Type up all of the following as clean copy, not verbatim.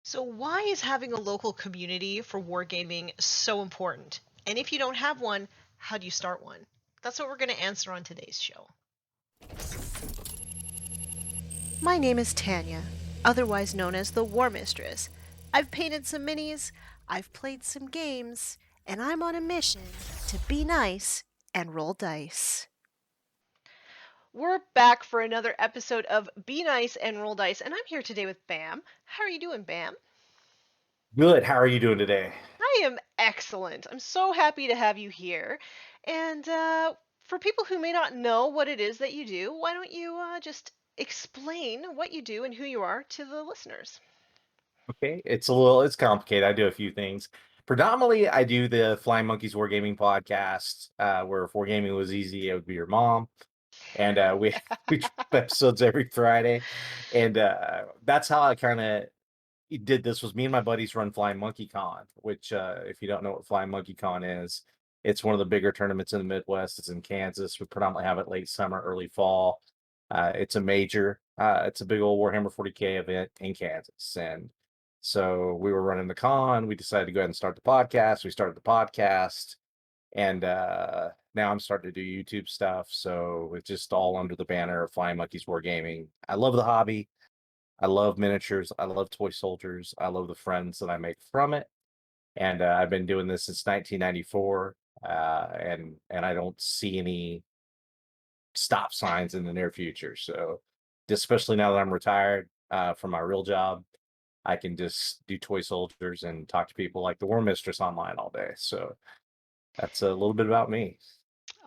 So, why is having a local community for wargaming so important? And if you don't have one, how do you start one? That's what we're going to answer on today's show. My name is Tanya, otherwise known as the War Mistress. I've painted some minis, I've played some games, and I'm on a mission to be nice and roll dice. We're back for another episode of Be Nice and Roll Dice, and I'm here today with Bam. How are you doing, Bam? Good. How are you doing today? I am excellent. I'm so happy to have you here. And for people who may not know what it is that you do, why don't you just explain what you do and who you are to the listeners? Okay. It's complicated. I do a few things. Predominantly, I do the Flying Monkeys Wargaming Podcast, where if wargaming was easy, it would be your mom. And we we drop episodes every Friday. And that's how I kind of did this was me and my buddies run Flying Monkey Con, which if you don't know what Flying Monkey Con is, it's one of the bigger tournaments in the Midwest. It's in Kansas. We predominantly have it late summer, early fall. It's a major. It's a big old Warhammer 40K event in Kansas. And so we were running the con. We decided to go ahead and start the podcast. We started the podcast. And now I'm starting to do YouTube stuff. So it's just all under the banner of Flying Monkeys Wargaming. I love the hobby. I love miniatures. I love toy soldiers. I love the friends that I make from it. And I've been doing this since 1994. And I don't see any stop signs in the near future. So, especially now that I'm retired from my real job, I can just do toy soldiers and talk to people like the War Mistress online all day. So that's a little bit about me.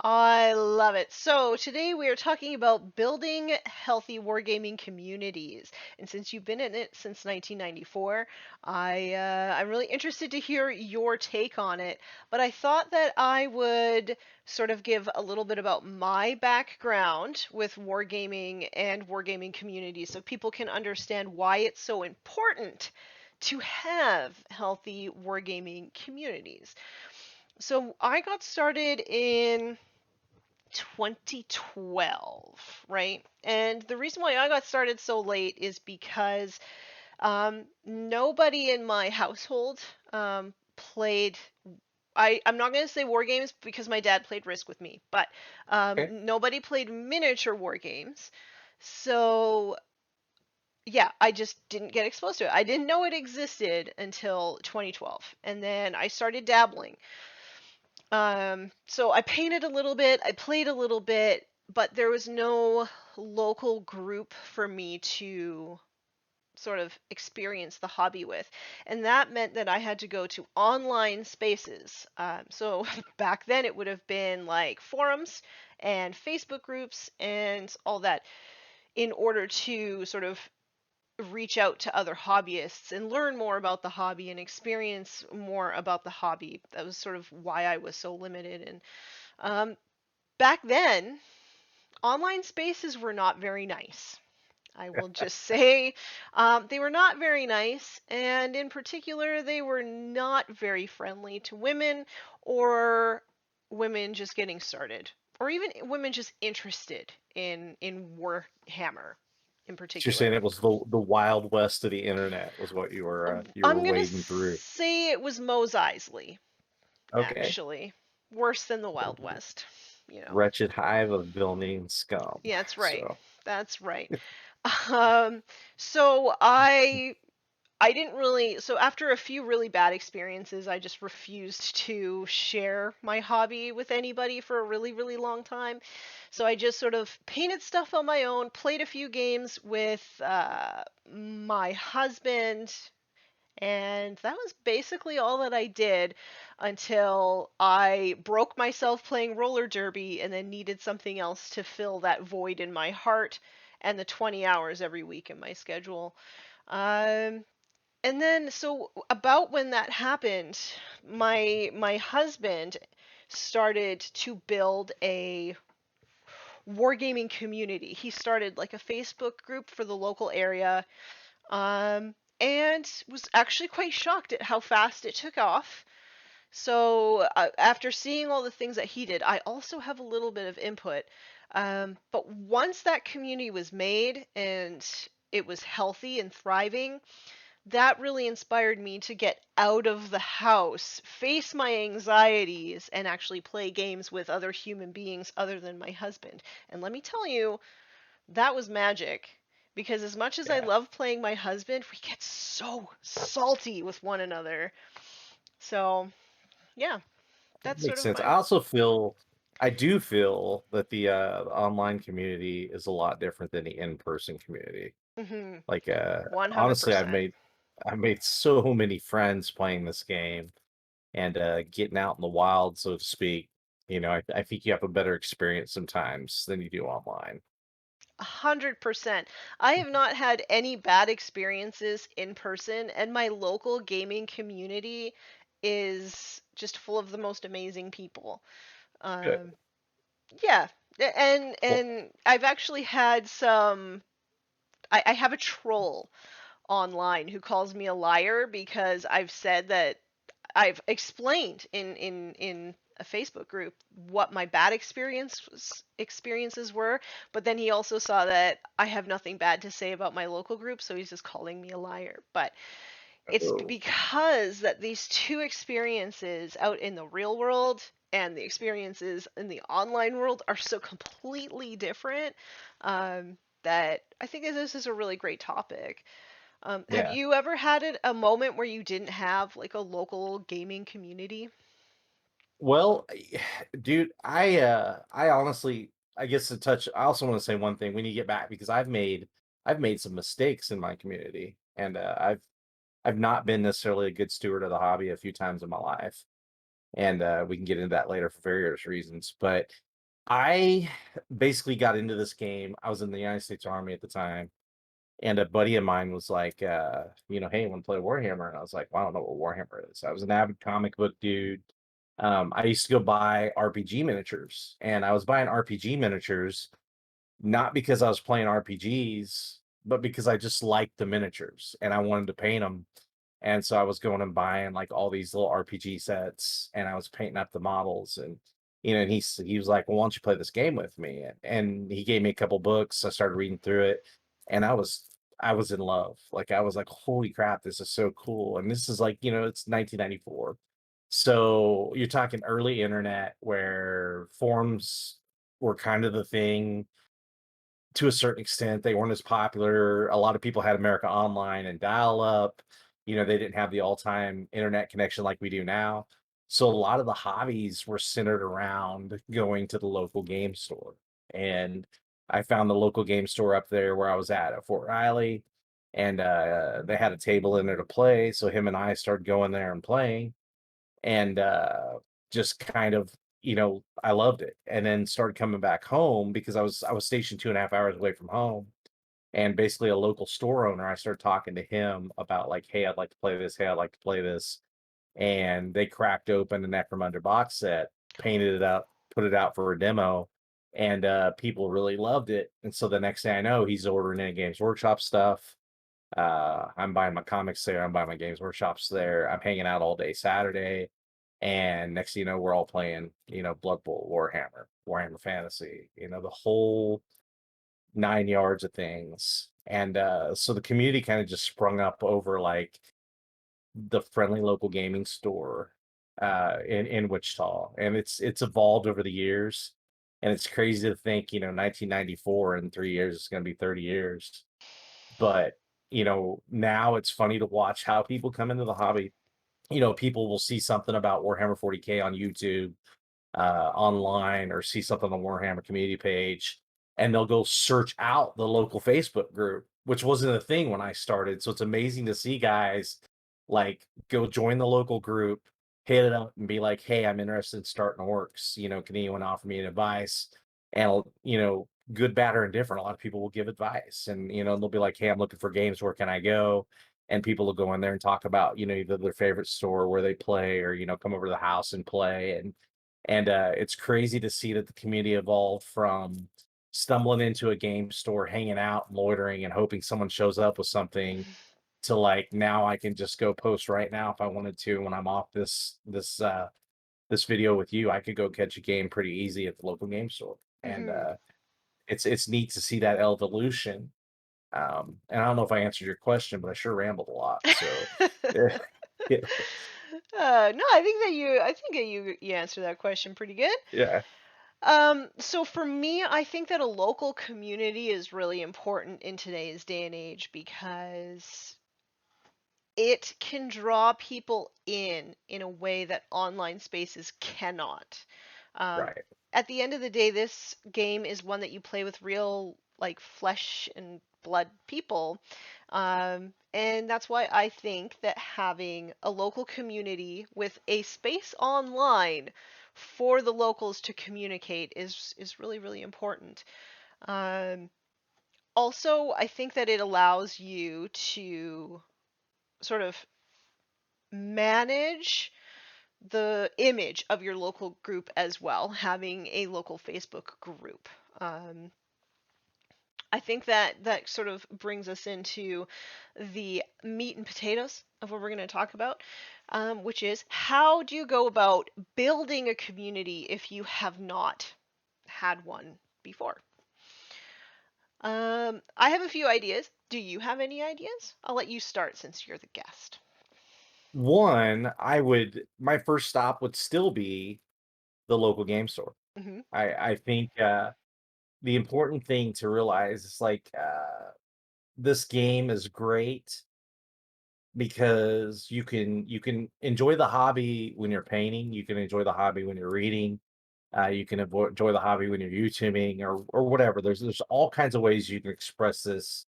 I love it. So, today we are talking about building healthy wargaming communities. And since you've been in it since 1994, I'm really interested to hear your take on it. But I thought that I would sort of give a little bit about my background with wargaming and wargaming communities so people can understand why it's so important to have healthy wargaming communities. So, I got started in 2012, right? And the reason why I got started so late is because nobody in my household played. I'm not going to say war games because my dad played Risk with me, but Okay. nobody played miniature war games. So, yeah, I just didn't get exposed to it. I didn't know it existed until 2012. And then I started dabbling. So I painted a little bit, I played a little bit, but there was no local group for me to sort of experience the hobby with. And that meant that I had to go to online spaces. So back then it would have been like forums and Facebook groups and all that in order to sort of reach out to other hobbyists and learn more about the hobby and experience more about the hobby. That was sort of why I was so limited. And um, back then, online spaces were not very nice. I will just say they were not very nice, and in particular, they were not very friendly to women or women just getting started, or even women just interested in Warhammer in You're saying particular. it was the wild west of the internet was what you were I'm gonna wading through. say it was Mos Eisley, Okay. actually. Worse than the Wild West, you know. Wretched hive of villainy and scum. Yeah, that's right. So That's right. Um, so I didn't really, so after a few really bad experiences, I just refused to share my hobby with anybody for a really, really long time. So I just sort of painted stuff on my own, played a few games with my husband, and that was basically all that I did until I broke myself playing roller derby and then needed something else to fill that void in my heart and the 20 hours every week in my schedule. Um, and then so about when that happened, my husband started to build a wargaming community. He started like a Facebook group for the local area, and was actually quite shocked at how fast it took off. So after seeing all the things that he did, I also have a little bit of input. But once that community was made and it was healthy and thriving, that really inspired me to get out of the house, face my anxieties, and actually play games with other human beings other than my husband. And let me tell you, that was magic. Because as much as I Yeah, love playing my husband, we get so salty with one another. So, yeah, that that's sort makes of sense. my. I do feel that the online community is a lot different than the in-person community. Hmm. Like, honestly, 100%. I've made so many friends playing this game and getting out in the wild, so to speak. I think you have a better experience sometimes than you do online. 100%. I have not had any bad experiences in person, and my local gaming community is just full of the most amazing people. Good. Um, yeah, and Well, I've actually had some. I have a troll online who calls me a liar because I've said that I've explained in a Facebook group what my bad experiences were, but then he also saw that I have nothing bad to say about my local group, so he's just calling me a liar. But it's oh, because that these two experiences out in the real world and the experiences in the online world are so completely different, that I think this is a really great topic. Have yeah. you ever had a moment where you didn't have like a local gaming community? Well, dude, I honestly, I guess to touch, I also want to say one thing when you get back because I've made some mistakes in my community, and I've not been necessarily a good steward of the hobby a few times in my life, and we can get into that later for various reasons. But I basically got into this game. I was in the United States Army at the time, and a buddy of mine was like, "Hey, want to play Warhammer?" And I was like, "Well, I don't know what Warhammer is." I was an avid comic book dude. I used to go buy RPG miniatures, and I was buying RPG miniatures not because I was playing RPGs, but because I just liked the miniatures and I wanted to paint them. And so I was going and buying like all these little RPG sets, and I was painting up the models. And he was like, "Well, why don't you play this game with me?" And he gave me a couple books. I started reading through it, and I was in love. Like I was like, "Holy crap, this is so cool!" And this is like, it's 1994, so you're talking early internet where forums were kind of the thing to a certain extent. They weren't as popular. A lot of people had America Online and dial up. They didn't have the all-time internet connection like we do now. So a lot of the hobbies were centered around going to the local game store. And I found the local game store up there where I was at Fort Riley. And they had a table in there to play. So him and I started going there and playing, and just kind of, I loved it, and then started coming back home because I was stationed 2.5 hours away from home, and basically a local store owner, I started talking to him about like, "Hey, I'd like to play this. Hey, I'd like to play this." And they cracked open the Necromunda box set, painted it up, put it out for a demo, and people really loved it. And so the next thing I know, he's ordering in Games Workshop stuff. I'm buying my comics there. I'm buying my Games Workshops there. I'm hanging out all day Saturday. And next thing you know, we're all playing, Blood Bowl, Warhammer, Warhammer Fantasy, the whole 9 yards of things. And so the community kind of just sprung up over like the friendly local gaming store in Wichita. And it's evolved over the years. And it's crazy to think, 1994 in 3 years is going to be 30 years. But, now it's funny to watch how people come into the hobby. People will see something about Warhammer 40K on YouTube, online, or see something on the Warhammer community page, and they'll go search out the local Facebook group, which wasn't a thing when I started. So it's amazing to see guys like go join the local group, hit it up, and be like, "Hey, I'm interested in starting orcs. Can anyone offer me advice?" And good, bad, or indifferent, a lot of people will give advice, and they'll be like, "Hey, I'm looking for games. Where can I go?" And people will go in there and talk about either their favorite store where they play, or come over to the house and play. And it's crazy to see that the community evolved from stumbling into a game store, hanging out, loitering, and hoping someone shows up with something, to like now I can just go post right now if I wanted to when I'm off this video with you. I could go catch a game pretty easy at the local game store. And Hmm. it's neat to see that evolution. And I don't know if I answered your question, but I sure rambled a lot. So, yeah, yeah, No, I think that you answered that question pretty good. yeah, So for me, I think that a local community is really important in today's day and age because it can draw people in a way that online spaces cannot. Um, right, at the end of the day, this game is one that you play with real, like, flesh and blood people. And that's why I think that having a local community with a space online for the locals to communicate is really, really important. Um, Also, I think that it allows you to sort of manage the image of your local group as well, having a local Facebook group. Um, I think that that sort of brings us into the meat and potatoes of what we're going to talk about, which is how do you go about building a community if you have not had one before? I have a few ideas. Do you have any ideas? I'll let you start since you're the guest. one, my first stop would still be the local game store. Hmm. I think the important thing to realize is like this game is great because you can enjoy the hobby when you're painting, you can enjoy the hobby when you're reading, you can enjoy the hobby when you're YouTubing or whatever. There's all kinds of ways you can express this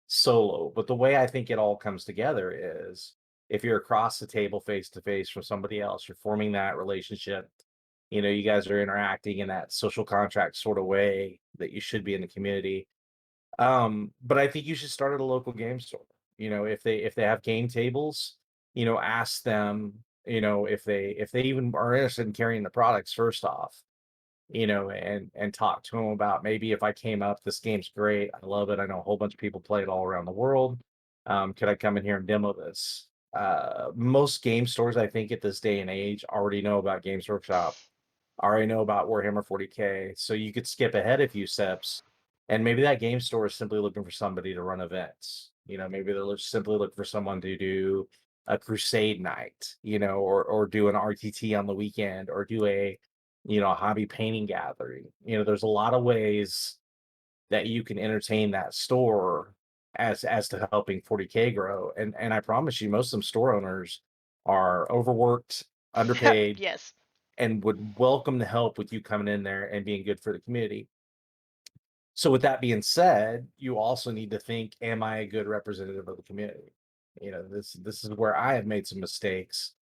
solo. But the way I think it all comes together is if you're across the table face to face from somebody else, you're forming that relationship. You guys are interacting in that social contract sort of way that you should be in the community. But I think you should start at a local game store. If they have game tables, ask them, if they even are interested in carrying the products first off, and talk to them about maybe if I came up, this game's great. I love it. I know a whole bunch of people play it all around the world. Could I come in here and demo this? Most game stores, I think, at this day and age already know about Games Workshop, already know about Warhammer 40K. So you could skip ahead a few steps. And maybe that game store is simply looking for somebody to run events. Maybe they're simply looking for someone to do a crusade night, or do an RTT on the weekend, or do a hobby painting gathering. There's a lot of ways that you can entertain that store as to helping 40K grow. And I promise you, most of them store owners are overworked, underpaid, Yes. and would welcome the help with you coming in there and being good for the community. So with that being said, you also need to think, am I a good representative of the community? This is where I have made some mistakes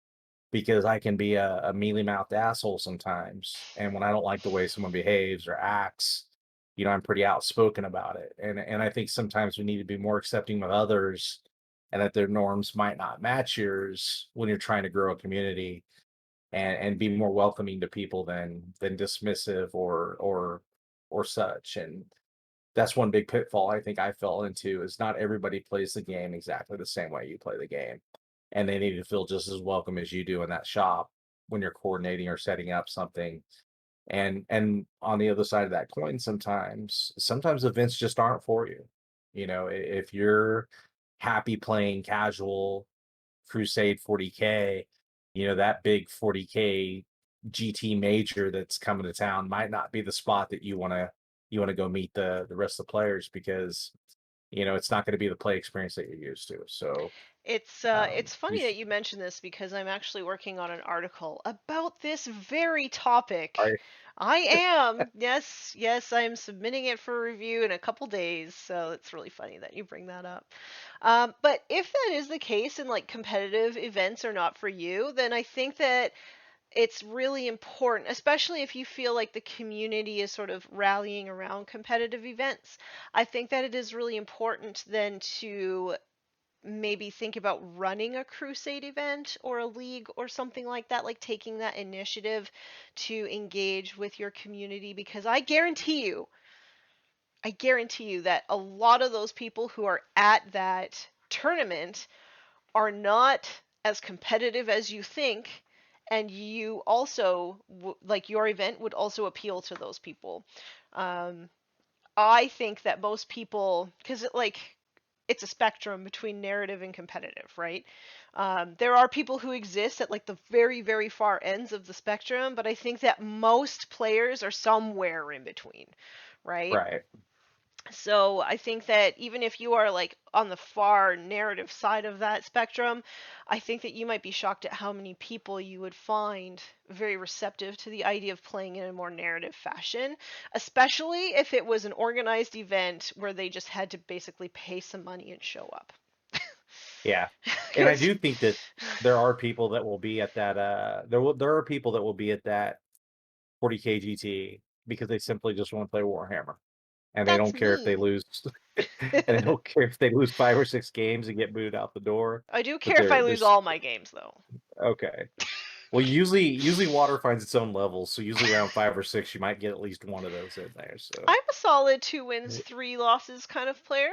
because I can be a mealy mouthed asshole sometimes. And when I don't like the way someone behaves or acts, I'm pretty outspoken about it. And I think sometimes we need to be more accepting with others and that their norms might not match yours when you're trying to grow a community, and be more welcoming to people than dismissive or such. And that's one big pitfall I think I fell into is not everybody plays the game exactly the same way you play the game. And they need to feel just as welcome as you do in that shop when you're coordinating or setting up something. And on the other side of that coin, sometimes events just aren't for you. If you're happy playing casual Crusade 40K, that big 40K GT major that's coming to town might not be the spot that you want to go meet the rest of the players, because it's not going to be the play experience that you're used to. So It's you funny that should, you mention this because I'm actually working on an article about this very topic. I, I am. Yes, yes, I am submitting it for review in a couple days, so it's really funny that you bring that up. But if that is the case and like competitive events are not for you, then I think that it's really important, especially if you feel like the community is sort of rallying around competitive events. I think that it is really important then to maybe think about running a crusade event or a league or something like that, like taking that initiative to engage with your community, because I guarantee you that a lot of those people who are at that tournament are not as competitive as you think, and you also like your event would also appeal to those people. um, I think that most people, because like it's a spectrum between narrative and competitive, right? There are people who exist at like the very, very far ends of the spectrum, but I think that most players are somewhere in between, right? Right. So I think that even if you are like on the far narrative side of that spectrum, I think that you might be shocked at how many people you would find very receptive to the idea of playing in a more narrative fashion, especially if it was an organized event where they just had to basically pay some money and show up. Yeah. And I Because, do think that there are people that will be at that there are people that will be at that 40K GT because they simply just want to play Warhammer. And they that's don't care if they me. lose and they don't care if they lose 5 or 6 games and get booed out the door, I do but care if I they're lose all my games, though. okay. Well, usually water finds its own levels, so usually around 5 or 6 you might get at least one of those in there. So I'm a solid 2 wins, 3 losses kind of player.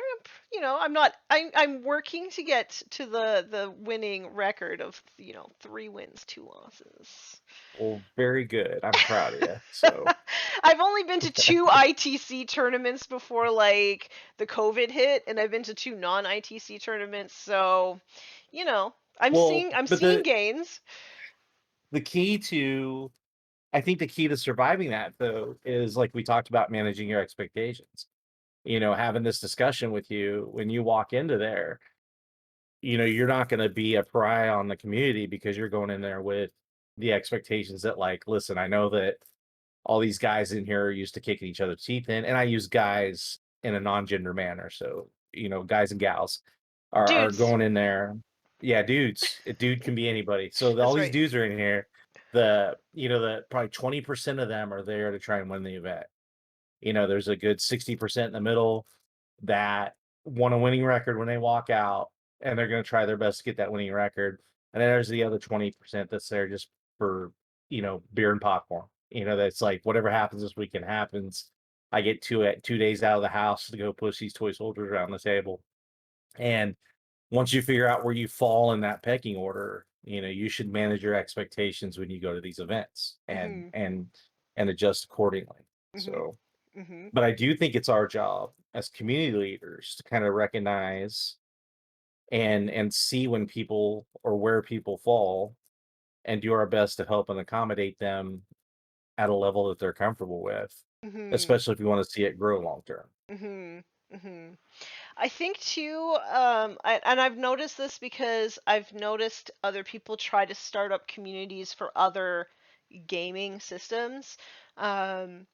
I'm not. I'm working to get to the winning record of 3 wins, 2 losses. well, very good. I'm proud of you. So I've only been to 2 ITC tournaments before like the COVID hit, and I've been to 2 non-ITC tournaments. So, you know, I'm well, seeing I'm but seeing gains. the key to I think the key to surviving that though is like we talked about managing your expectations. Having this discussion with you when you walk into there, you're not going to be a pariah on the community because you're going in there with the expectations that like, listen, I know that all these guys in here are used to kicking each other's teeth in, and I use guys in a non-gender manner. So, guys and gals are Dudes, going in there. Yeah, dudes. A dude can be anybody. So all that's these right. dudes are in here. The probably 20% of them are there to try and win the event. There's a good 60% in the middle that want a winning record when they walk out, and they're going to try their best to get that winning record. And then there's the other 20% that's there just for, beer and popcorn. That's like whatever happens this weekend happens. I get 2 days out of the house to go push these toy soldiers around the table. And once you figure out where you fall in that pecking order, you should manage your expectations when you go to these events and Mhm. and adjust accordingly. Mhm. So Mhm. but I do think it's our job as community leaders to kind of recognize and see when people or where people fall and do our best to help and accommodate them at a level that they're comfortable with, Mhm. especially if you want to see it grow long term. Mhm. Mhm. I think too, and I've noticed this because I've noticed other people try to start up communities for other gaming systems. Um,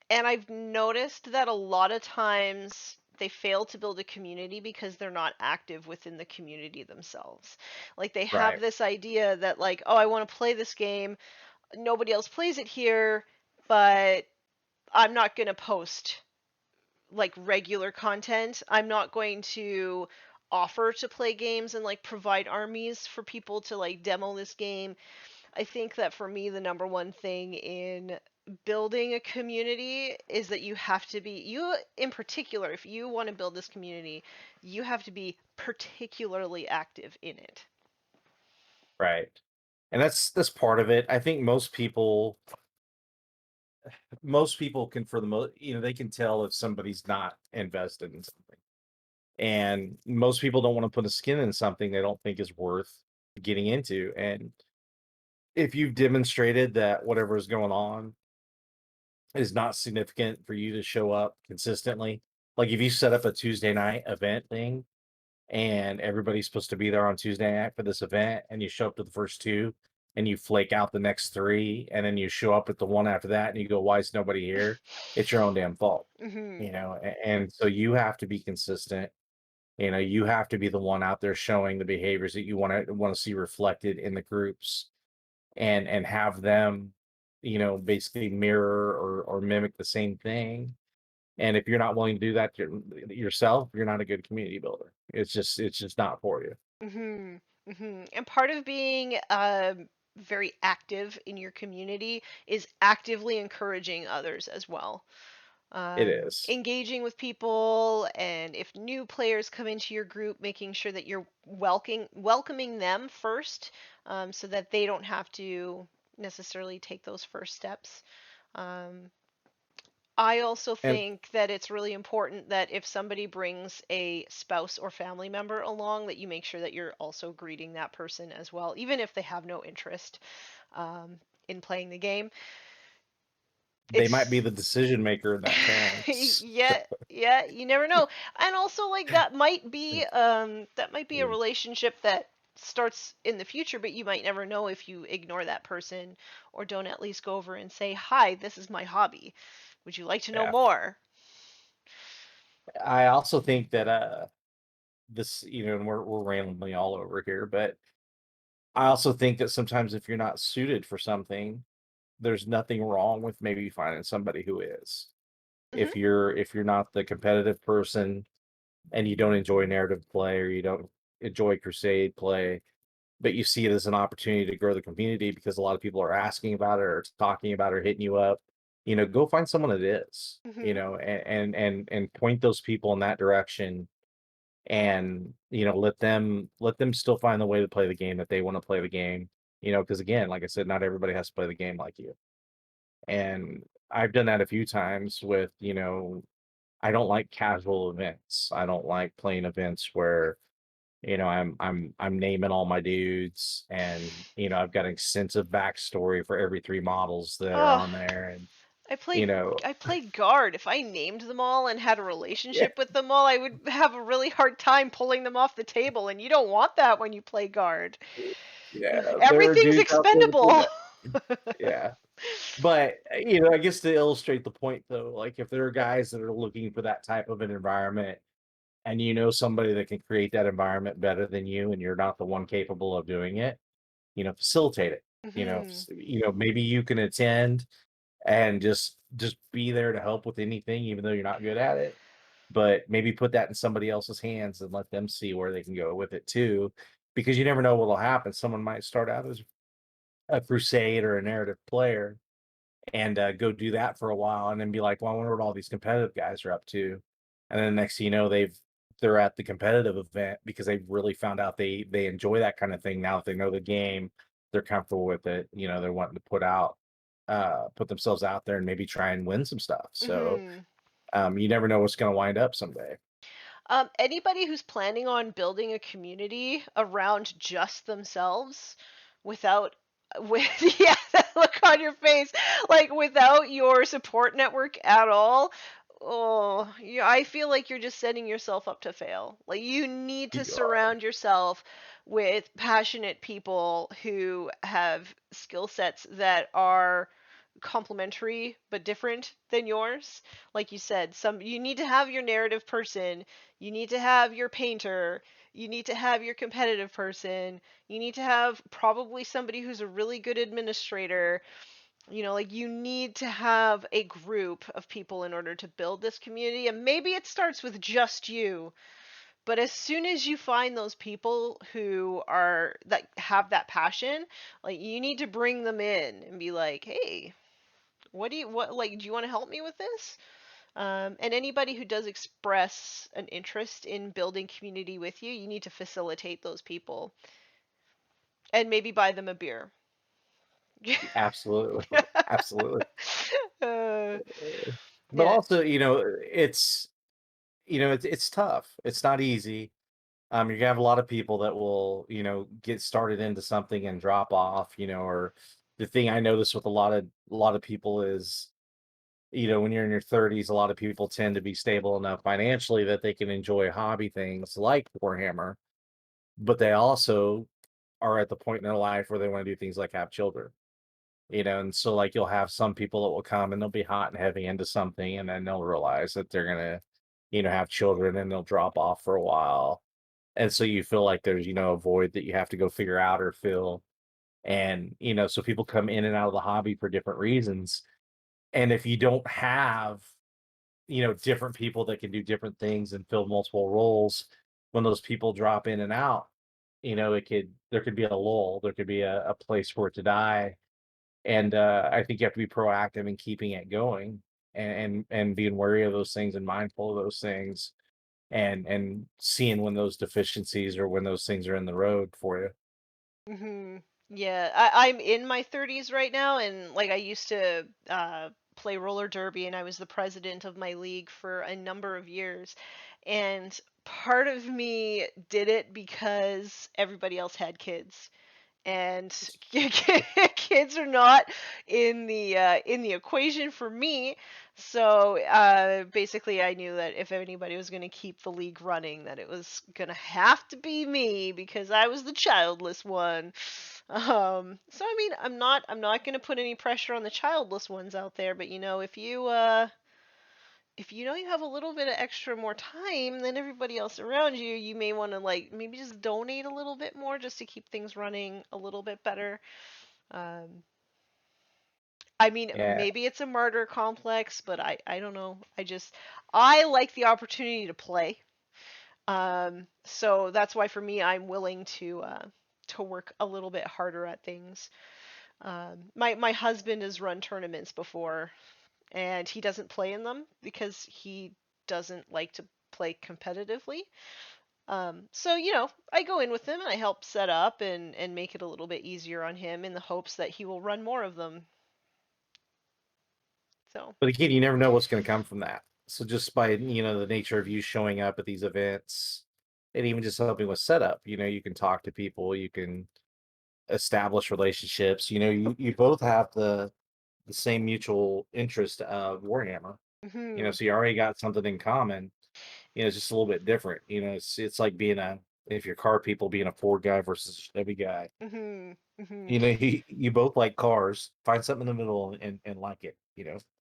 and I've noticed that a lot of times they fail to build a community because they're not active within the community themselves. Like they have Right. this idea that like, oh, I want to play this game, nobody else plays it here, but I'm not going to post like regular content. I'm not going to offer to play games and like provide armies for people to like demo this game. I think that for me, the number one thing in building a community is that you have to be, you in particular, if you want to build this community, you have to be particularly active in it. Right. And that's part of it. I think most people can for the most they can tell if somebody's not invested in something. And most people don't want to put a skin in something they don't think is worth getting into. And if you've demonstrated that whatever is going on is not significant for you to show up consistently, like if you set up a Tuesday night event thing and everybody's supposed to be there on Tuesday night for this event, and you show up to the first two and you flake out the next three, and then you show up at the one after that and you go, why is nobody here? It's your own damn fault. Mhm. And so you have to be consistent. You have to be the one out there showing the behaviors that you want to see reflected in the groups, and have them, basically mirror or mimic the same thing. And if you're not willing to do that yourself, you're not a good community builder. It's just not for you. Mhm. Mhm. And part of being very active in your community is actively encouraging others as well. It is. Engaging with people, and if new players come into your group, making sure that you're welcoming them first, so that they don't have to necessarily take those first steps. Um, I also And think that it's really important that if somebody brings a spouse or family member along, that you make sure that you're also greeting that person as well, even if they have no interest um, in playing the game. they might be It's the decision maker in that pairing. So, yeah, yeah, you never know. And also like that might be a relationship that starts in the future, but you might never know if you ignore that person or don't at least go over and say, "Hi, this is my hobby. Would you like to know yeah. more?" I also think that this, and we're randomly all over here, but I also think that sometimes if you're not suited for something, there's nothing wrong with maybe finding somebody who is. Mhm. If you're not the competitive person and you don't enjoy narrative play or you don't enjoy crusade play, but you see it as an opportunity to grow the community because a lot of people are asking about it or talking about it or hitting you up, go find someone that is, Mhm. and point those people in that direction, and let them still find the way to play the game that they want to play the game, because again, like I said, not everybody has to play the game like you. And I've done that a few times with, I don't like casual events. I don't like playing events where, I'm naming all my dudes, and I've got an extensive backstory for every three models that are Oh, on there, and I you played know I played guard. If I named them all and had a yeah, relationship with them all, I would have a really hard time pulling them off the table, and you don't want that when you play guard. yeah, there are Everything's dudes out there that do expendable. that. Yeah. But, I guess to illustrate the point though, like if there are guys that are looking for that type of an environment and you know somebody that can create that environment better than you and you're not the one capable of doing it, facilitate it. Mhm. Maybe you can attend and just be there to help with anything, even though you're not good at it. But maybe put that in somebody else's hands and let them see where they can go with it too, because you never know what'll happen. Someone might start out as a crusade or a narrative player and go do that for a while and then be like, well, I wonder what all these competitive guys are up to. And then next thing you know, they're at the competitive event because they've really found out they enjoy that kind of thing. Now that they know the game, they're comfortable with it. They're wanting to put themselves out there and maybe try and win some stuff. So Mhm. you never know what's going to wind up someday. Anybody who's planning on building a community around just themselves without with yeah, that look on your face, like without your support network at all. Oh, yeah, I feel like you're just setting yourself up to fail. Like you need to You are. surround yourself with passionate people who have skill sets that are complementary but different than yours. Like you said, some you need to have your narrative person, you need to have your painter, you need to have your competitive person, you need to have probably somebody who's a really good administrator. Like you need to have a group of people in order to build this community. And maybe it starts with just you, but as soon as you find those people who are that have that passion, like you need to bring them in and be like, "Hey, do you want to help me with this?" And anybody who does express an interest in building community with you, you need to facilitate those people and maybe buy them a beer. Absolutely. Absolutely. uh, But yeah. also, it's tough. It's not easy. You're gonna have a lot of people that will, get started into something and drop off, or the thing I notice with a lot of people is, when you're in your 30s, a lot of people tend to be stable enough financially that they can enjoy hobby things like Warhammer, but they also are at the point in their life where they want to do things like have children. And so like you'll have some people that will come and they'll be hot and heavy into something and then they'll realize that they're gonna, have children and they'll drop off for a while. And so you feel like there's, a void that you have to go figure out or fill. And, so people come in and out of the hobby for different reasons. And if you don't have, different people that can do different things and fill multiple roles, when those people drop in and out, there could be a lull, there could be a place for it to die. And I think you have to be proactive in keeping it going and being wary of those things and mindful of those things and seeing when those deficiencies or when those things are in the road for you. Yeah, I'm in my 30s right now, and like I used to play roller derby, and I was the president of my league for a number of years. And part of me did it because everybody else had kids, and kids are not in the equation for me. So basically, I knew that if anybody was going to keep the league running, that it was going to have to be me because I was the childless one. So I mean, I'm not going to put any pressure on the childless ones out there, but if you know you have a little bit of extra more time than everybody else around you, you may want to like maybe just donate a little bit more just to keep things running a little bit better. Um, I mean, Yeah, maybe it's a martyr complex, but I don't know. I like the opportunity to play. So that's why for me, I'm willing to work a little bit harder at things. My husband has run tournaments before, and he doesn't play in them because he doesn't like to play competitively. So I go in with him and I help set up and make it a little bit easier on him in the hopes that he will run more of them. So. but again, you never know what's going to come from that. So just by the nature of you showing up at these events, and even just helping with setup, you can talk to people, you can establish relationships. You both have the same mutual interest of Warhammer. Mhm. So you already got something in common. It's just a little bit different. It's like being if you're car people, being a Ford guy versus a Chevy guy. Mhm. Mhm. You both like cars. Find something in the middle and like it.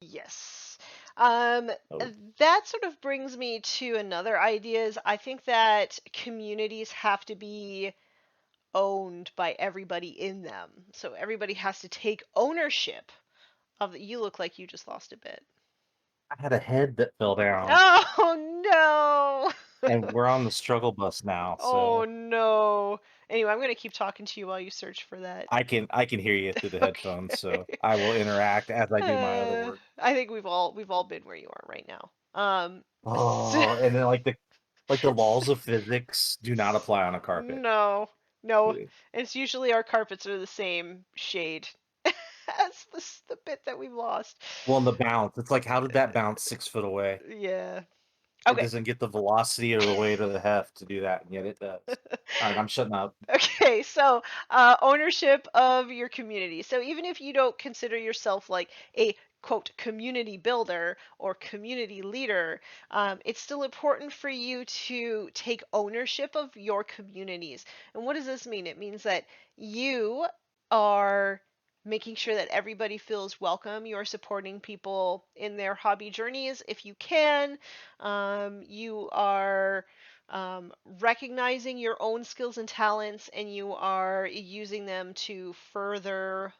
Yes. Um, So that sort of brings me to another idea is I think that communities have to be owned by everybody in them. So everybody has to take ownership of the, you look like you just lost a bit. I had a head that fell down, Oh no. and we're on the struggle bus now. Oh So no. Anyway, I'm gonna keep talking to you while you search for that. I can hear you through the headphones. Okay. So I will interact as I do my other work. I think we've all been where you are right now. So, Oh, and then like the laws of physics do not apply on a carpet. no, no. It's usually our carpets are the same shade. That's the bit that we've lost. Well, in the bounce, it's like, how did that bounce 6 foot away? Yeah. It Okay. doesn't get the velocity or the weight or the heft to do that, and yet it does. All right, I'm shutting up. Okay, so ownership of your community. So even if you don't consider yourself like a quote community builder or community leader, it's still important for you to take ownership of your communities. And what does this mean? It means that you are making sure that everybody feels welcome. You're supporting people in their hobby journeys if you can. You are recognizing your own skills and talents, and you are using them to further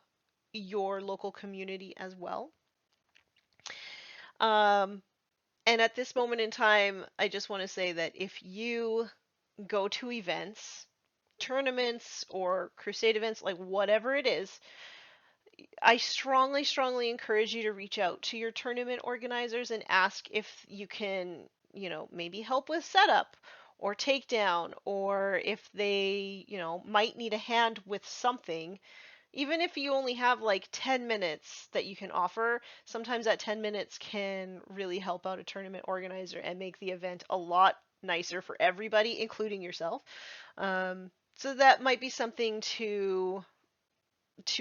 your local community as well. Um, and at this moment in time, I just want to say that if you go to events, tournaments, or crusade events, like whatever it is, I strongly, strongly encourage you to reach out to your tournament organizers and ask if you can, maybe help with setup or takedown, or if they, might need a hand with something. Even if you only have like 10 minutes that you can offer, sometimes that 10 minutes can really help out a tournament organizer and make the event a lot nicer for everybody, including yourself. So that might be something to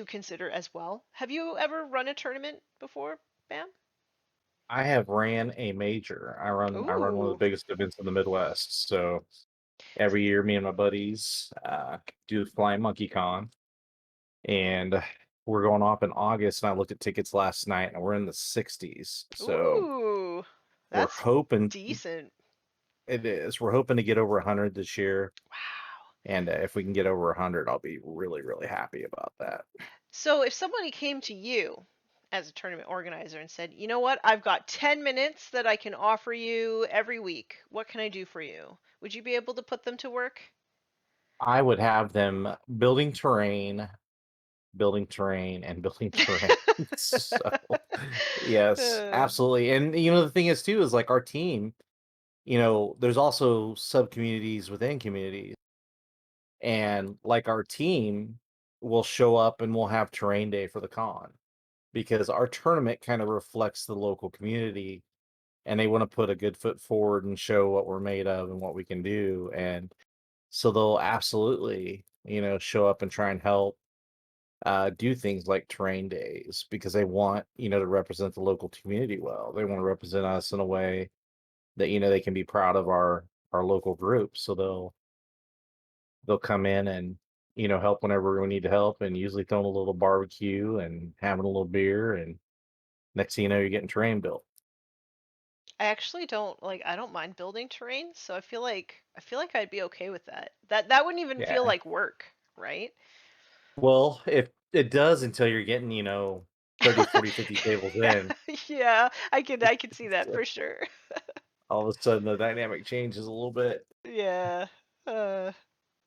consider as well. Have you ever run a tournament before, Bam? I have ran a major. I run one of the Ooh. biggest events in the Midwest. So every year, me and my buddies do Flying Monkey Con, and we're going off in August. And I looked at tickets last night, and we're in the 60s. So Ooh. we're That's hoping decent. it is. We're hoping to get over 100 this year. Wow. And if we can get over 100, I'll be really, really happy about that. So if somebody came to you as a tournament organizer and said, "You know what? I've got 10 minutes that I can offer you every week. What can I do for you?" Would you be able to put them to work? I would have them building terrain, and building terrain. So, yes, Uh, absolutely. And the thing is too is like our team, there's also sub communities within communities. And like our team will show up and we'll have terrain day for the con. because our tournament kind of reflects the local community, and they want to put a good foot forward and show what we're made of and what we can do. And so they'll absolutely, show up and try and help do things like terrain days because they want, to represent the local community well. They want to represent us in a way that, they can be proud of our local group. So they'll come in and, help whenever we need to help, and usually throwing a little barbecue and having a little beer, and next thing you know, you're getting terrain built. I actually don't like I don't mind building terrain, so I feel like I'd be okay with that. That wouldn't even feel Yeah. like work, right? Well, if it does until you're getting, 30, 40, 50 tables in, Yeah, I could see that for sure. all of a sudden the dynamic changes a little bit. Yeah. Uh,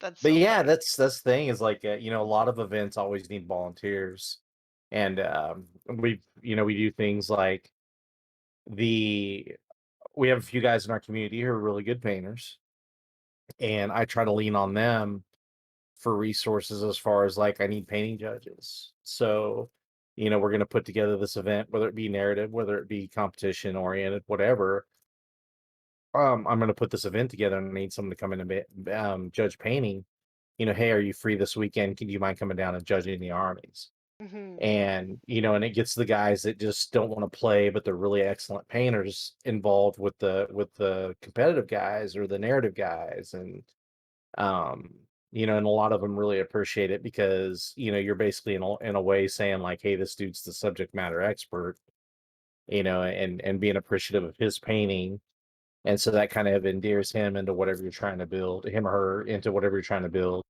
that's But so yeah, funny. that's the thing is like, a lot of events always need volunteers. And we do things like the we have a few guys in our community who are really good painters, and I try to lean on them for resources as far as like I need painting judges. So, we're going to put together this event, whether it be narrative, whether it be competition oriented, whatever. I'm going to put this event together and I need someone to come in and judge painting. Hey, are you free this weekend? Can you mind coming down and judging the armies? Mhm. And and it gets the guys that just don't want to play, but they're really excellent painters involved with the competitive guys or the narrative guys. And um and a lot of them really appreciate it because you're basically in a way saying like, hey, this dude's the subject matter expert, and being appreciative of his painting. And so that kind of endears him into whatever you're trying to build, him or her into whatever you're trying to build.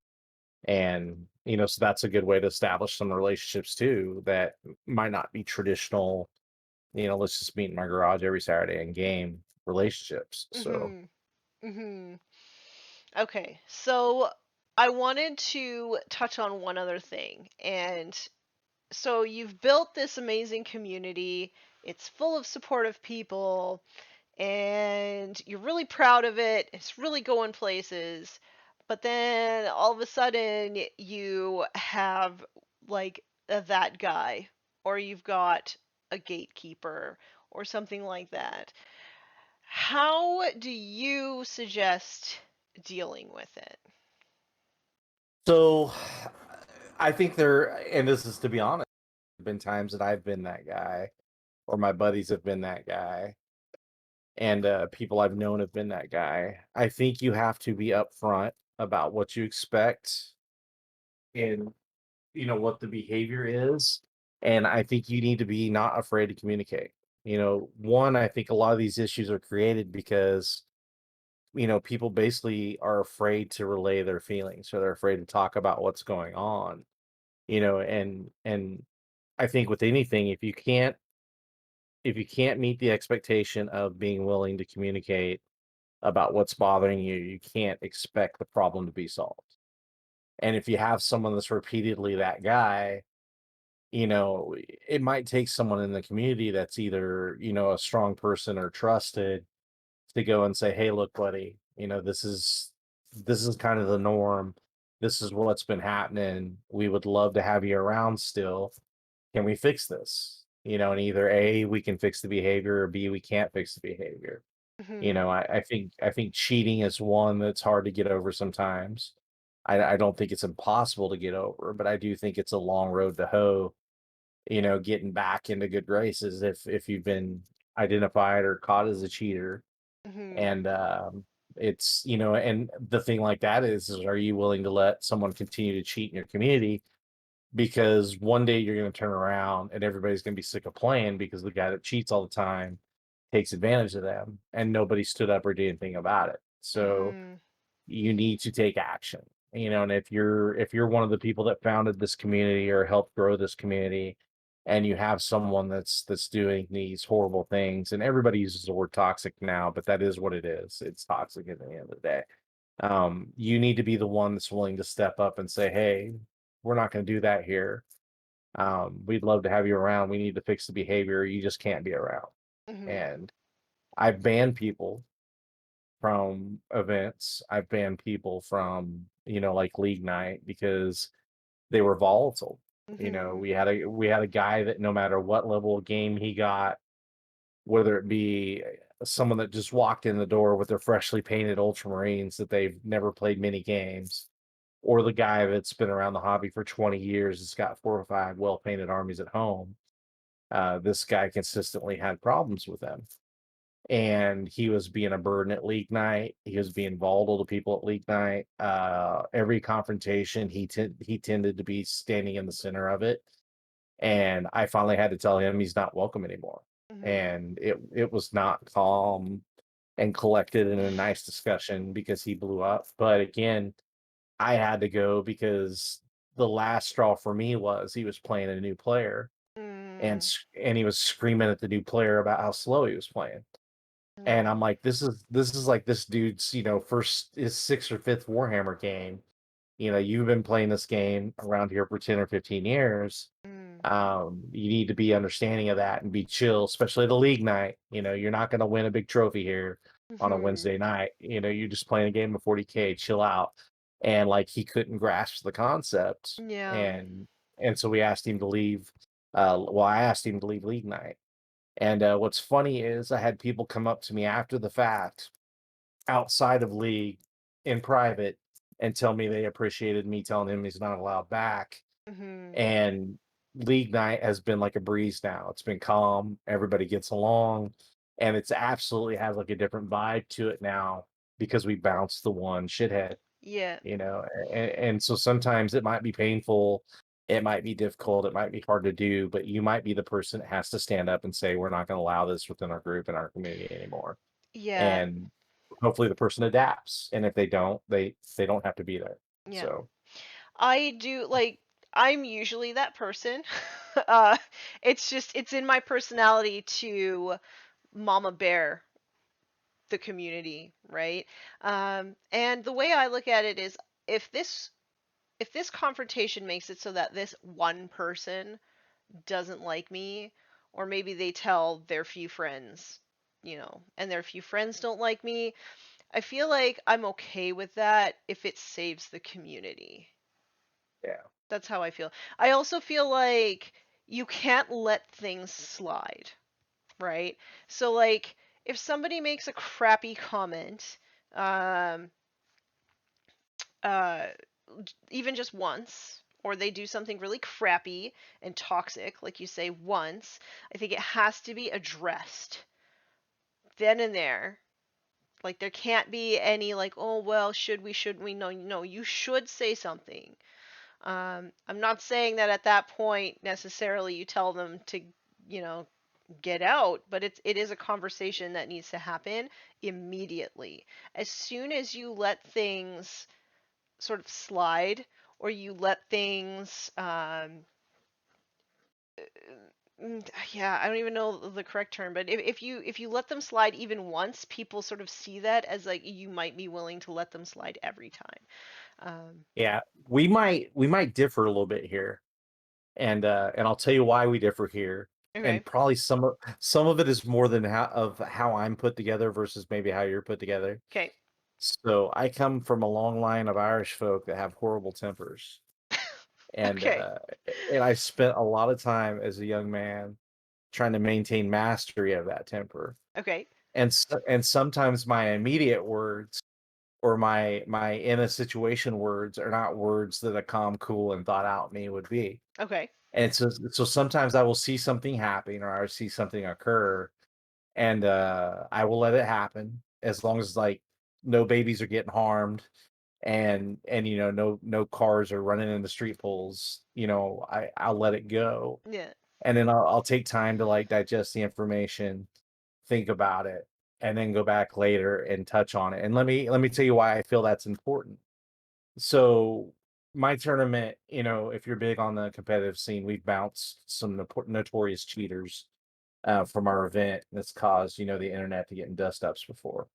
And so that's a good way to establish some relationships too that might not be traditional, let's just meet in my garage every Saturday and game relationships. So Mhm. Mhm. Okay. So I wanted to touch on one other thing. And so you've built this amazing community. It's full of supportive people, and you're really proud of it. It's really going places. But then all of a sudden, you have like that guy, or you've got a gatekeeper, or something like that. How do you suggest dealing with it? so I think there, and this is to be honest, there have been times that I've been that guy or my buddies have been that guy, and people I've known have been that guy. I think you have to be upfront about what you expect and what the behavior is. And I think you need to be not afraid to communicate. One, I think a lot of these issues are created because people basically are afraid to relay their feelings, so they're afraid to talk about what's going on. And I think with anything, if you can't meet the expectation of being willing to communicate about what's bothering you, you can't expect the problem to be solved. And if you have someone that's repeatedly that guy, it might take someone in the community that's either, a strong person or trusted to go and say, hey, look, buddy, this is kind of the norm. This is what's been happening. We would love to have you around still. Can we fix this? And either A, we can fix the behavior, or B, we can't fix the behavior. Mhm. I think cheating is one that's hard to get over sometimes. I don't think it's impossible to get over, but I do think it's a long road to hoe, getting back into good graces if you've been identified or caught as a cheater. Mhm. And it's, and the thing like that is are you willing to let someone continue to cheat in your community? Because one day you're going to turn around and everybody's going to be sick of playing because the guy that cheats all the time takes advantage of them and nobody stood up or did anything about it. So Mhm. you need to take action. And if you're one of the people that founded this community or helped grow this community, and you have someone that's doing these horrible things, and everybody uses the word toxic now, but that is what it is. It's toxic at the end of the day. You need to be the one that's willing to step up and say, hey, we're not going to do that here. We'd love to have you around. We need to fix the behavior. You just can't be around. Mhm. And I've banned people from events. I've banned people from, like league night because they were volatile. Mhm. We had a guy that no matter what level of game he got, whether it be someone that just walked in the door with their freshly painted Ultramarines that they've never played many games, or the guy that's been around the hobby for 20 years has got 4 or 5 well painted armies at home. This guy consistently had problems with them. And he was being a burden at league night. He was being volatile to people at league night. Every confrontation, he tended to be standing in the center of it. And I finally had to tell him he's not welcome anymore. Mhm. And it was not calm and collected in a nice discussion because he blew up. But again, I had to go because the last straw for me was he was playing a new player Mm. and he was screaming at the new player about how slow he was playing. And I'm No. like, this is like this dude's, first his 6th or 5th Warhammer game. You've been playing this game around here for 10 or 15 years. Mm. You need to be understanding of that and be chill, especially at a league night. You're not going to win a big trophy here on a Mhm. Wednesday night. You're just playing a game of 40K, chill out. And like he couldn't grasp the concept. Yeah. And so we asked him to leave. I asked him to leave league night. And what's funny is I had people come up to me after the fact, outside of league, in private, and tell me they appreciated me telling him he's not allowed back. Mhm. And league night has been like a breeze now. It's been calm. Everybody gets along, and it's absolutely has like a different vibe to it now because we bounced the one shithead. Yeah. And so sometimes it might be painful, it might be difficult, it might be hard to do, but you might be the person that has to stand up and say, we're not going to allow this within our group and our community anymore. Yeah. And hopefully the person adapts. And if they don't, they don't have to be there. Yeah. So I do like I'm usually that person. uh it's just it's in my personality to mama bear the community, right? And the way I look at it is if this if this confrontation makes it so that this one person doesn't like me, or maybe they tell their few friends, and their few friends don't like me, I feel like I'm okay with that if it saves the community. yeah. That's how I feel. I also feel like you can't let things slide, right? So like if somebody makes a crappy comment, um uh even just once, or they do something really crappy and toxic, like you say, once, I think it has to be addressed then and there. Like there can't be any like, oh well, should we, shouldn't we? No, no, you should say something. I'm not saying that at that point necessarily you tell them to, you know, get out, but it is a conversation that needs to happen immediately. As soon as you let things sort of slide, or you let things yeah, I don't even know the correct term, but if you let them slide even once, people sort of see that as like you might be willing to let them slide every time. um Yeah. We might differ a little bit here. And I'll tell you why we differ here. okay. And probably some of it is more than how I'm put together versus maybe how you're put together. Okay. So I come from a long line of Irish folk that have horrible tempers. And Okay. uh and I spent a lot of time as a young man trying to maintain mastery of that temper. Okay. And sometimes my immediate words or my in a situation words are not words that a calm, cool, and thought out me would be. Okay. And so sometimes I will see something happen or I see something occur, and I will let it happen as long as like no babies are getting harmed and no cars are running in the street poles. I'll let it go, Yeah. and then I'll take time to like digest the information, think about it, and then go back later and touch on it. And let me tell you why I feel that's important. So my tournament, if you're big on the competitive scene, we've bounced some notorious cheaters from our event that's caused, the internet to get in dust ups before.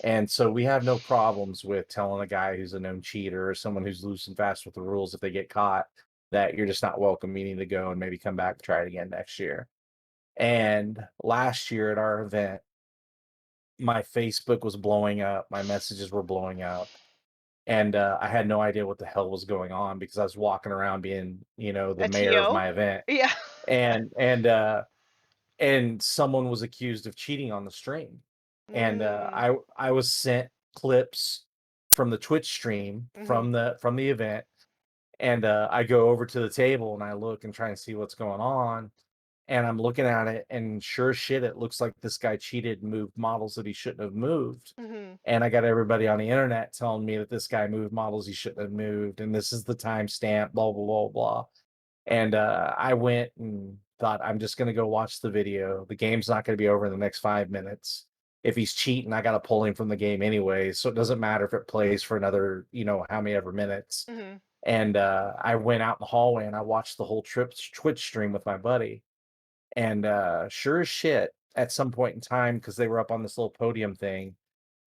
And so we have no problems with telling a guy who's a known cheater or someone who's loose and fast with the rules if they get caught that you're just not welcome, you need to go and maybe come back and try it again next year. And last year at our event, my Facebook was blowing up, my messages were blowing up, and I had no idea what the hell was going on because I was walking around being, the A mayor of TO? my event, Yeah. and and someone was accused of cheating on the stream, and Mm. I was sent clips from the Twitch stream Mhm. from the event, and I go over to the table and I look and try and see what's going on, and I'm looking at it, and sure as shit, it looks like this guy cheated and moved models that he shouldn't have moved. Mhm. And I got everybody on the internet telling me that this guy moved models he shouldn't have moved, and this is the timestamp, blah blah blah blah. And I went and thought, I'm just going to go watch the video. The game's not going to be over in the next 5 minutes. If he's cheating, I got to pull him from the game anyway. So it doesn't matter if it plays for another, how many ever minutes. Mhm. And I went out in the hallway and I watched the whole Twitch stream with my buddy. And sure as shit, at some point in time, because they were up on this little podium thing,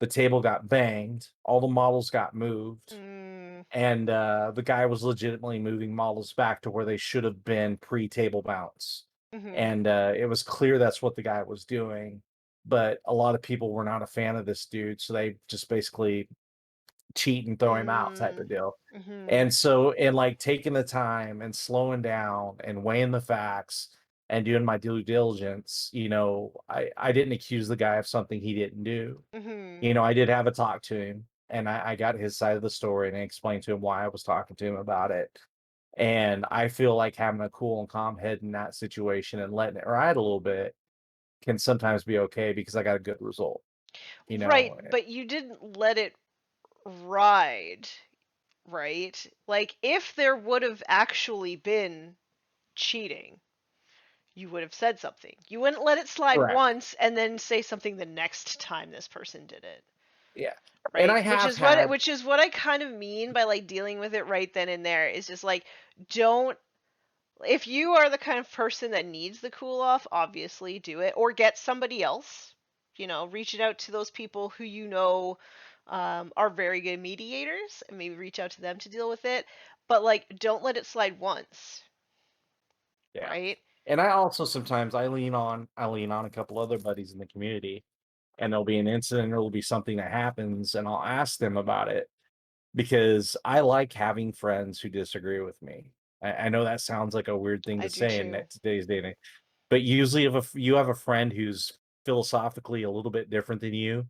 the table got banged, all the models got moved, Mm. and the guy was legitimately moving models back to where they should have been pre-table bounce. Mhm. And it was clear that's what the guy was doing. But a lot of people were not a fan of this dude, so they just basically cheat and throw him out type of Mm. deal. Mhm. And so, and like taking the time and slowing down and weighing the facts and doing my due diligence, I didn't accuse the guy of something he didn't do. Mhm. I did have a talk to him, and I got his side of the story, and I explained to him why I was talking to him about it. And I feel like having a cool and calm head in that situation and letting it ride a little bit can sometimes be okay because I got a good result, you Right, know. but you didn't let it ride, right? Like if there would have actually been cheating, you would have said something. You wouldn't let it slide Correct. once and then say something the next time this person did it. Yeah. And Right? I Which have is what had which is what I kind of mean by like dealing with it right then and there is just like don't if you are the kind of person that needs the cool off, obviously do it or get somebody else. Reach it out to those people who are very good mediators and maybe reach out to them to deal with it. But like, don't let it slide once, yeah. right? And I also sometimes I lean on a couple other buddies in the community, and there'll be an incident or there'll be something that happens, and I'll ask them about it because I like having friends who disagree with me. I know that sounds like a weird thing I to do say in too. today's day and age, but usually if you have a friend who's philosophically a little bit different than you,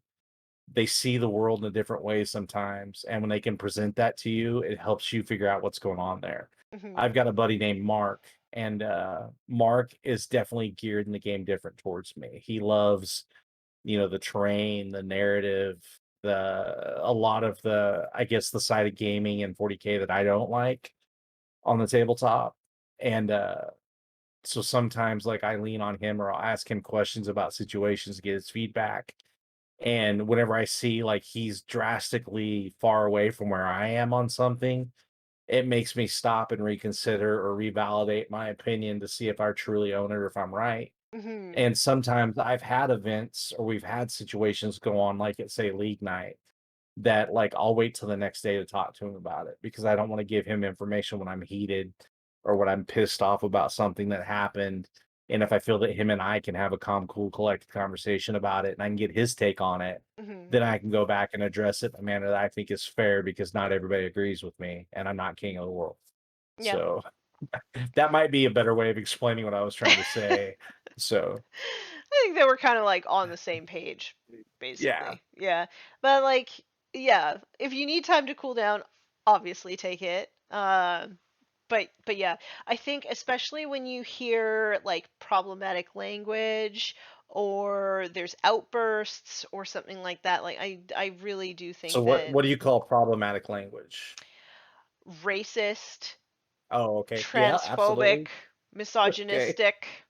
they see the world in a different way sometimes, and when they can present that to you, it helps you figure out what's going on there. Hmm. I've got a buddy named Mark, and Mark is definitely geared in the game different towards me. He loves, the terrain, the narrative, a lot of the, I guess, the side of gaming and 40K that I don't like on the tabletop. And so sometimes like I lean on him or I'll ask him questions about situations to get his feedback. And whenever I see like he's drastically far away from where I am on something, it makes me stop and reconsider or revalidate my opinion to see if I truly own it or if I'm right. Hmm. And sometimes I've had events or we've had situations go on, like at say league night, that like I'll wait till the next day to talk to him about it because I don't want to give him information when I'm heated or when I'm pissed off about something that happened. And if I feel that him and I can have a calm, cool, collected conversation about it and I can get his take on it, Hmm. then I can go back and address it in a manner that I think is fair because not everybody agrees with me and I'm not king of the world. Yeah. So that might be a better way of explaining what I was trying to say. So I think they were kind of like on the same page, yeah. basically. Yeah. But like, yeah, if you need time to cool down, obviously take it. But yeah, I think especially when you hear like problematic language or there's outbursts or something like that, like I really do So think what that what do you call problematic language? racist, Oh, okay. Yeah, transphobic, absolutely. Okay. misogynistic,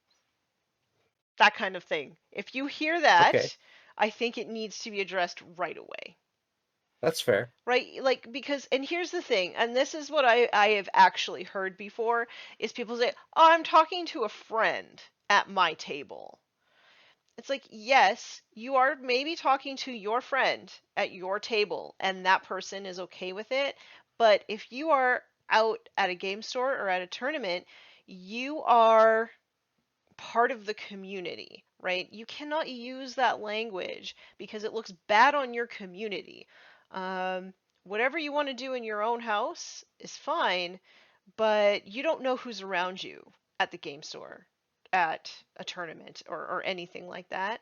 that kind of thing. If you hear Okay. that, I think it needs to be addressed right away. That's fair. Right? Like because and here's the thing, and this is what I have actually heard before is people say, "Oh, I'm talking to a friend at my table." It's like, "Yes, you are maybe talking to your friend at your table and that person is okay with it, but if you are out at a game store or at a tournament, you are part of the community, right? You cannot use that language because it looks bad on your community. Whatever you want to do in your own house is fine, but you don't know who's around you at the game store, at a tournament, or anything like that.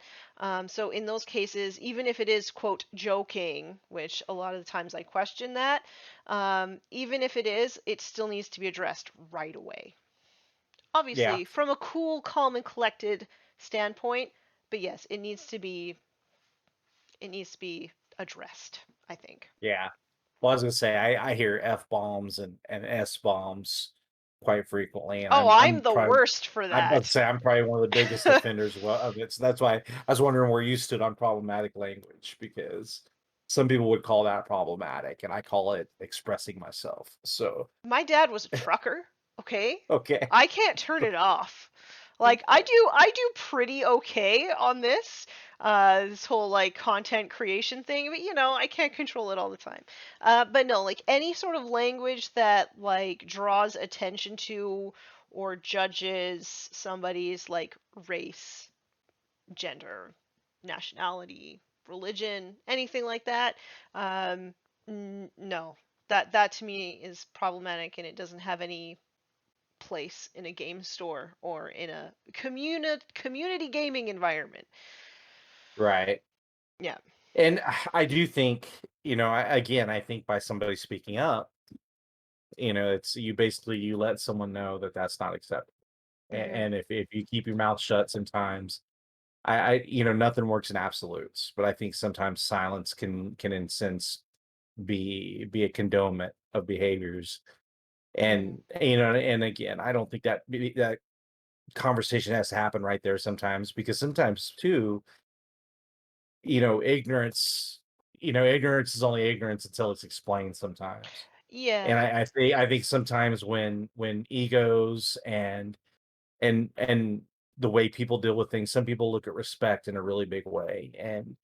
So in those cases, even if it is, quote, joking, which a lot of the times I question that, even if it is, it still needs to be addressed right away. Yeah, Obviously, from a cool, calm, and collected standpoint, but yes, it needs to be addressed, I think. yeah. Well, I was gonna say I hear F bombs and S bombs quite frequently, and Oh, I'm I'm I'm the probably worst for I'm about to that. say I'm probably one of the biggest offenders of it. So that's why I was wondering where you stood on problematic language, because some people would call that problematic, and I call it expressing myself. So My dad was a trucker, okay? okay, I can't turn it off. Like I do pretty okay on this whole like content creation thing, but I can't control it all the time. But no, like any sort of language that like draws attention to or judges somebody's like race, gender, nationality, religion, anything like that. No, that to me is problematic, and it doesn't have any place in a game store or in a community gaming environment. right. Yeah. And I do think, again, I think by somebody speaking up, it's you basically you let someone know that that's not acceptable. Hmm. And if you keep your mouth shut sometimes, nothing works in absolutes, but I think sometimes silence can in sense be a condonement of behaviors. Hmm. And again, I don't think that conversation has to happen right there sometimes, because sometimes too, ignorance, ignorance is only ignorance until it's explained sometimes. And Yeah. I think sometimes when egos and the way people deal with things, some people look at respect in a really big way, and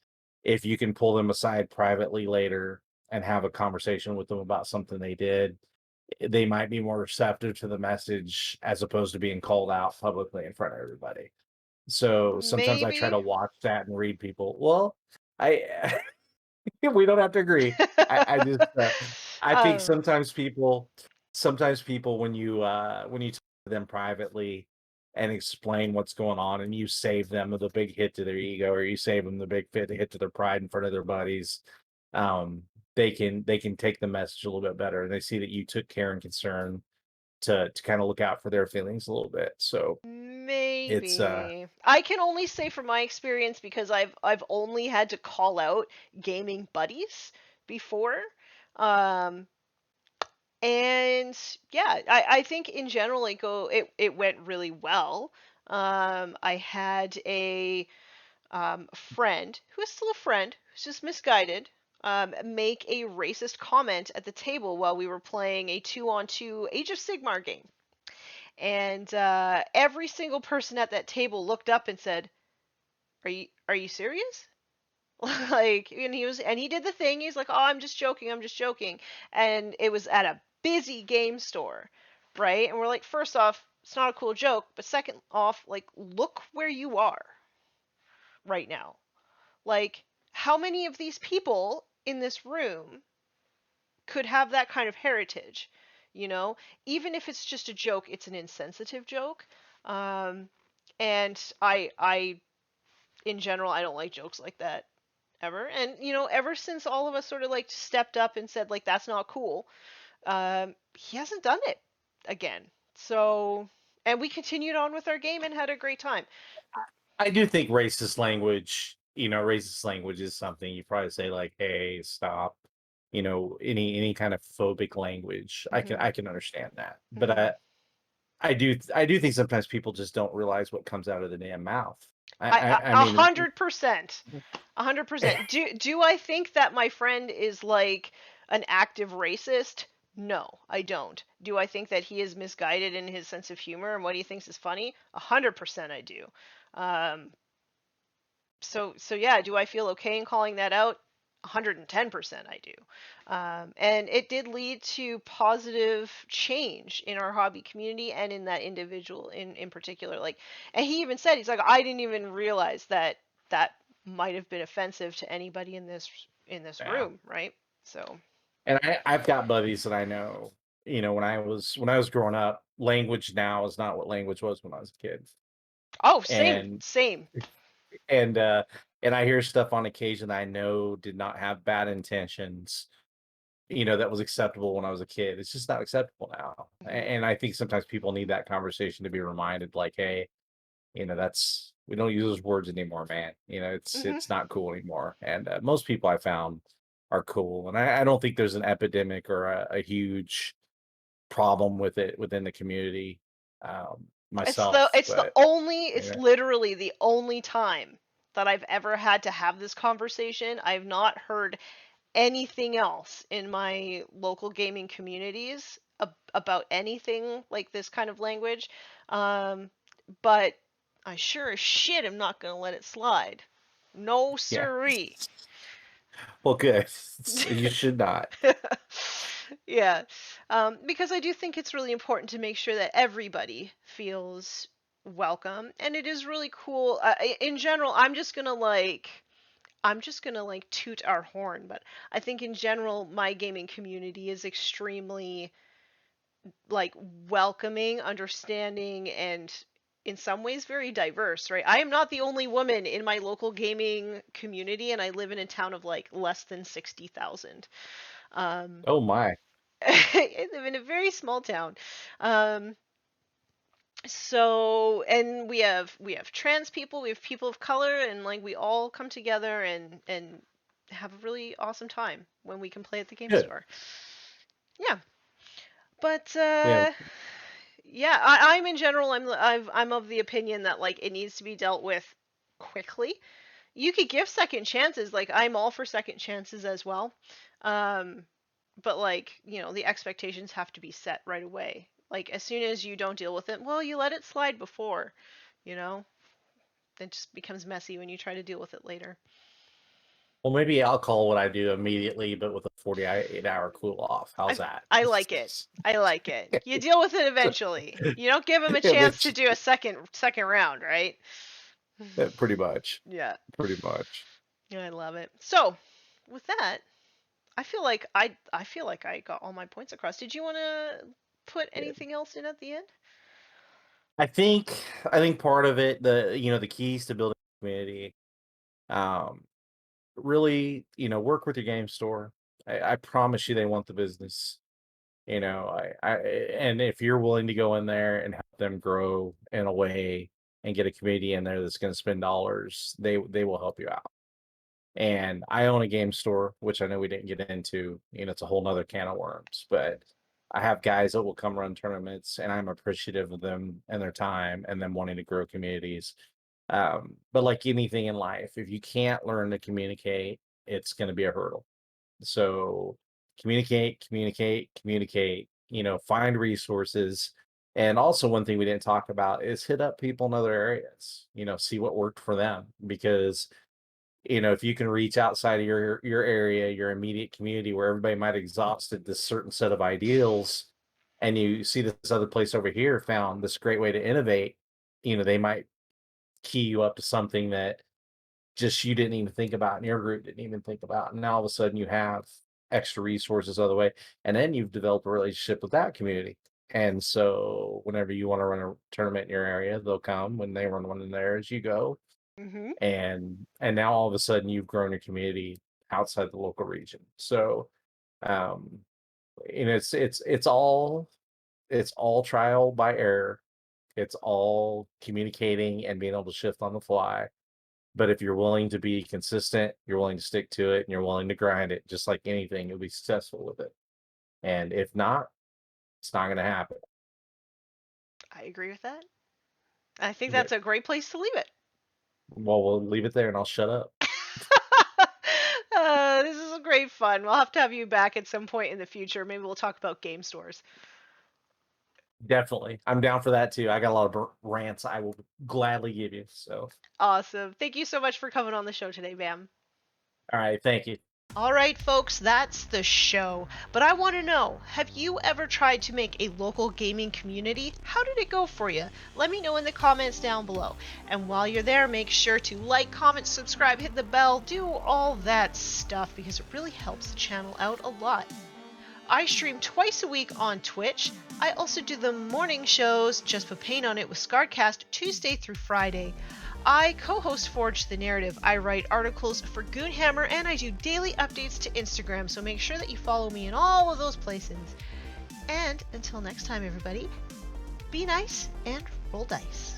if you can pull them aside privately later and have a conversation with them about something they did, they might be more receptive to the message as opposed to being called out publicly in front of everybody. So sometimes I try Maybe. to watch that and read people. Well, I we don't have to agree. I just I think um, sometimes people when you talk to them privately and explain what's going on, and you save them the big hit to their ego, or you save them the big hit to their pride in front of their buddies, um, they can take the message a little bit better, and they see that you took care and concern to kind of look out for their feelings a little bit. So it's maybe. I can only say from my experience, because I've only had to call out gaming buddies before. Um, and yeah, I think in general it went really well. I had a friend who is still a friend who's just misguided make a racist comment at the table while we were playing a two-on-two Age of Sigmar game, and every single person at that table looked up and said, "Are you serious?" Like, and he did the thing. He's like, "Oh, I'm just joking. I'm just joking." And it was at a busy game store, right? And we're like, first off, it's not a cool joke, but second off, like, look where you are right now. Like, how many of these people in this room could have that kind of heritage? You know, even if it's just a joke, it's an insensitive joke. Um, and in general, I don't like jokes like that ever. And ever since all of us sort of like stepped up and said like that's not cool, he hasn't done it again. So, and we continued on with our game and had a great time. I do think racist language is something you probably say like, "Hey, stop." Any kind of phobic language, I can Hmm. I can understand that. But Hmm. I do think sometimes people just don't realize what comes out of the damn mouth. I I I, I a mean, 100%, 100%. Do I think that my friend is like an active racist? No, I don't. Do I think that he is misguided in his sense of humor and what he thinks is funny? 100% I do. Um, so yeah, do I feel okay in calling that out? 110% I do. And it did lead to positive change in our hobby community and in that individual in particular. Like, and he even said, he's like, I didn't even realize that that might have been offensive to anybody in this yeah. room, right? So And I've got buddies that I know, when I was growing up, language now is not what language was when I was a kid. Oh, same, And same. and uh and I hear stuff on occasion that I know did not have bad intentions, that was acceptable when I was a kid. It's just not acceptable now. Hmm. And I think sometimes people need that conversation to be reminded, like, hey, that's we don't use those words anymore, man. It's Hmm. it's not cool anymore. And most people I found are cool, and I don't think there's an epidemic or a huge problem with it within the community, myself. But It's yeah, literally the only time that I've ever had to have this conversation. I've not heard anything else in my local gaming communities about anything like this kind of language. Um, but I sure as shit am not gonna let it slide. No yeah. siree. Well, good. You should not. Yeah, because I do think it's really important to make sure that everybody feels welcome, and it is really cool. In general, I'm just gonna like toot our horn, but I think in general my gaming community is extremely like welcoming, understanding, and in some ways very diverse, right? I am not the only woman in my local gaming community, and I live in a town of like less than 60,000. Um, Oh my. I live in a very small town. Um, and we have trans people, we have people of color, and like we all come together and have a really awesome time when we can play at the game Good. store. Yeah, but We have yeah, I'm in general, I'm of the opinion that like it needs to be dealt with quickly. You could give second chances, like I'm all for second chances as well. Um, but like, the expectations have to be set right away. Like as soon as you don't deal with it, well, you let it slide before, you know? It just becomes messy when you try to deal with it later. well, maybe I'll call what I do immediately, but with a 48-hour cool off. How's I that? I like it. I like it. You deal with it eventually. You don't give them a Yeah, chance to do a second round, right? pretty much. Yeah. Pretty much. Yeah, I love it. So, with that, I feel like I got all my points across. Did you want to put Yeah. anything else in at the end? I think I think part of it, the keys to building a community, um, really, work with your game store. I promise you they want the business. And if you're willing to go in there and help them grow in a way and get a community in there that's going to spend dollars, they will help you out. And I own a game store, which I know we didn't get into. It's a whole nother can of worms. But I have guys that will come run tournaments, and I'm appreciative of them and their time and them wanting to grow communities. But like anything in life, if you can't learn to communicate, it's going to be a hurdle. So communicate, communicate, communicate. Find resources. And also, one thing we didn't talk about is hit up people in other areas. See what worked for them, because if you can reach outside of your area, your immediate community, where everybody might have exhausted this certain set of ideals, and you see this other place over here found this great way to innovate, they might key you up to something that just you didn't even think about and your group didn't even think about. And now all of a sudden you have extra resources other way. And then you've developed a relationship with that community. And so whenever you want to run a tournament in your area, they'll come. When they run one in theirs, you go. Mm-hmm. And now all of a sudden you've grown your community outside the local region. So um it's all trial by error. It's all communicating and being able to shift on the fly. But if you're willing to be consistent, you're willing to stick to it, and you're willing to grind it, just like anything, you'll be successful with it. And if not, it's not going to happen. I agree with that. I think Good. that's a great place to leave it. Well, we'll leave it there, and I'll shut up. This is great fun. We'll have to have you back at some point in the future. Maybe we'll talk about game stores. Definitely, I'm down for that too. I got a lot of rants I will gladly give you. So, Awesome. Thank you so much for coming on the show today, Bam. all right, thank you. All right, folks, that's the show. But I want to know, have you ever tried to make a local gaming community? How did it go for you? Let me know in the comments down below. And while you're there, make sure to like, comment, subscribe, hit the bell, do all that stuff because it really helps the channel out a lot. I stream twice a week on Twitch. I also do the morning shows, Just Put Paint on It with Scarcast, Tuesday through Friday. I co-host Forge the Narrative. I write articles for Goonhammer, and I do daily updates to Instagram, so make sure that you follow me in all of those places. And until next time, everybody, be nice and roll dice.